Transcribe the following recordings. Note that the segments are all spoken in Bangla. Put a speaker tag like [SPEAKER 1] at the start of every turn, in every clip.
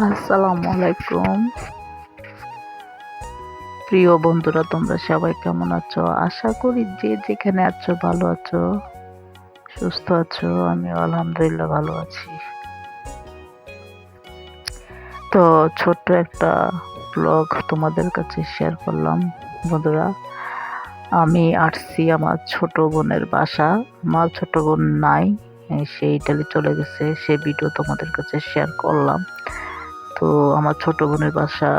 [SPEAKER 1] আসসালামু আলাইকুম। প্রিয় বন্ধুরা, তোমরা সবাই কেমন আছো? আশা করি যে যেখানে আছো ভালো আছো, সুস্থ আছো। আমিও আলহামদুলিল্লাহ ভালো আছি। তো ছোট্ট একটা ব্লগ তোমাদের কাছে শেয়ার করলাম বন্ধুরা। আমি আসছি আমার ছোট বোনের বাসা। আমার ছোট বোন নাই, সে ইটালি চলে গেছে। সে ভিডিও তোমাদের কাছে শেয়ার করলাম। তো আমার ছোট বোনের বাসা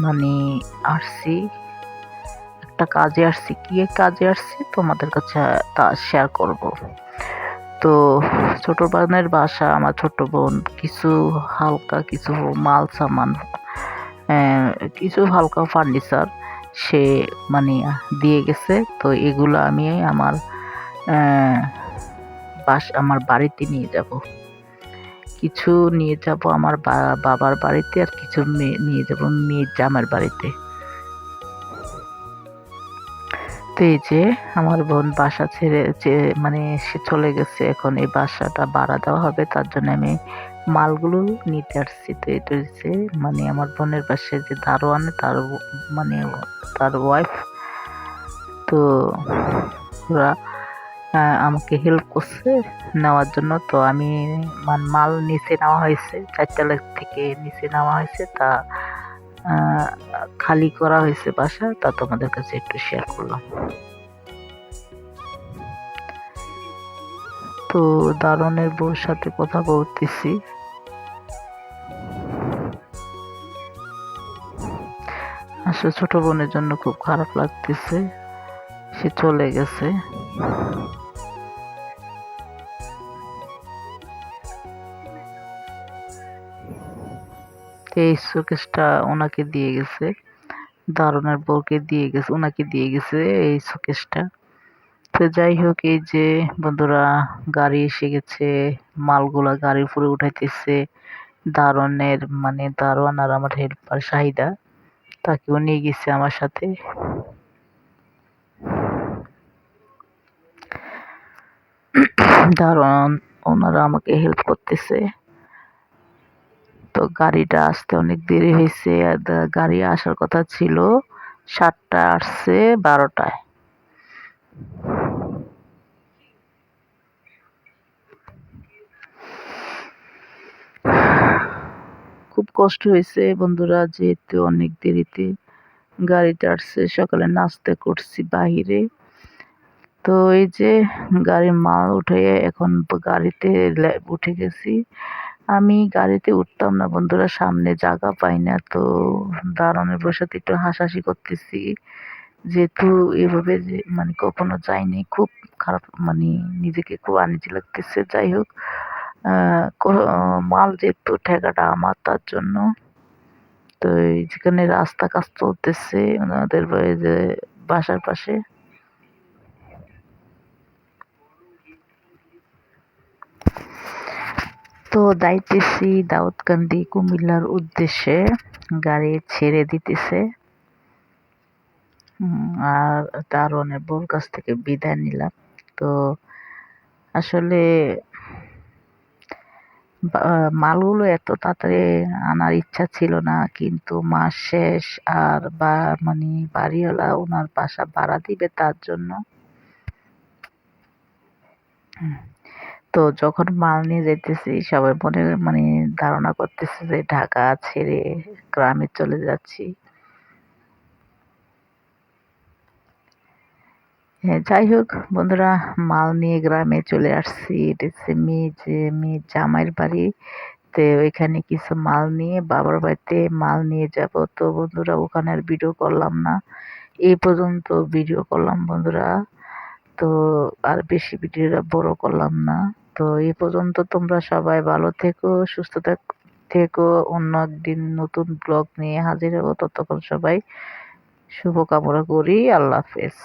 [SPEAKER 1] মানে আসছি, একটা কাজে আসছি। কি কাজে আসছি তোমাদের কাছে তা শেয়ার করব। তো ছোট বোনের বাসা, আমার ছোট বোন কিছু হালকা কিছু মাল সামান, কিছু হালকা ফার্নিচার সে মানে দিয়ে গেছে। তো এগুলো আমি আমার আমার বাড়িতে নিয়ে যাব। কিছু নিয়ে যাব আমার বাবার বাড়িতে, আর কিছু নিয়ে যাব মেয়ের জামার বাড়িতে। তো এই যে আমার বোন বাসা ছেড়ে মানে সে চলে গেছে। এখন এই বাসাটা ভাড়া দেওয়া হবে, তার জন্য আমি মালগুলো নিতে আসছি। তো এটা হচ্ছে মানে আমার বোনের পাশে যে দারোয়ান, তার মানে তার ওয়াইফ। তো ওরা আমাকে হেল্প করছে নেওয়ার জন্য। তো আমি মাল নিচে নেওয়া হয়েছে, 4 তলা থেকে নিচে নেওয়া হয়েছে। তা খালি করা হয়েছে বাসা, তা তোমাদের কাছে একটু শেয়ার করলাম। তো দারোয়ানের বউর সাথে কথা বলতেছি। আসলে ছোট বোনের জন্য খুব খারাপ লাগতেছে, সে চলে গেছে। এই শোকেসটা ওনাকে দিয়ে গেছে, দারোয়ানের বউকে দিয়ে গেছে, ওনাকে দিয়ে গেছে এই শোকেসটা। তো যাই হোক, এই যে বন্ধুরা গাড়ি এসে গেছে, মালগুলা গাড়ির উপরে উঠাইতেছে। দারোয়ানের মানে দারোয়ান আর আমার হেল্পার শাহিদা, তাকেও নিয়ে গেছে আমার সাথে। দারোয়ান ওনারা আমাকে হেল্প করতেছে। তো গাড়িটা আসতে অনেক দেরি হয়েছে। গাড়ি আসার কথা ছিল 7টায়, আসছে 12টায়। খুব কষ্ট হয়েছে বন্ধুরা, যেহেতু অনেক দেরিতে গাড়িটা আসছে। সকালে নাস্তা করছি বাহিরে। তো এই যে গাড়ির মাল উঠে এখন গাড়িতে উঠে গেছি। আমি গাড়িতে উঠতাম না বন্ধুরা, সামনে জায়গা পাই না। তো দারোয়ানের বউর সাথে একটু হাসাহাসি করতেছি, যেহেতু এভাবে যে মানে কখনো যাইনি। খুব খারাপ মানে নিজেকে খুব আনইজি লাগতেছে। যাই হোক, মাল যেহেতু ঠেকাটা আমার, তার জন্য। তো এই যেখানে রাস্তা কাজ চলতেছে ওনাদের যে বাসার পাশে। তো যাইতেছি দাউদকান্দি কুমিল্লার উদ্দেশ্যে, গাড়ি ছেড়ে দিতেছে। আর দারোয়ানের বউর কাছ থেকে বিদায় নিলাম। তো আসলে মালগুলো এত তাড়াতাড়ি আনার ইচ্ছা ছিল না, কিন্তু মাস শেষ আর মানে বাড়িওয়ালা ওনার বাসা ভাড়া দিবে, তার জন্য। তো যখন মাল নিয়ে যাইতেছি, সবাই মনে মানে ধারণা করতেছে যে ঢাকা ছেড়ে গ্রামে চলে যাচ্ছি। হ্যাঁ, যাই হোক বন্ধুরা, মাল নিয়ে গ্রামে চলে আসছি। এটা হচ্ছে মেয়ের জামাইয়ের বাড়ি। তো ওইখানে কিছু মাল নিয়ে বাবার বাড়িতে মাল নিয়ে যাব। তো বন্ধুরা, ওখানে আর ভিডিও করলাম না, এই পর্যন্ত ভিডিও করলাম বন্ধুরা। তো আর বেশি ভিডিওটা বড় করলাম না। তো এই পর্যন্ত। তোমরা সবাই ভালো থেকো, সুস্থ থেকো। অন্য একদিন নতুন ব্লগ নিয়ে হাজির হবো। ততক্ষণ সবাই শুভকামনা করি। আল্লাহ হাফেজ।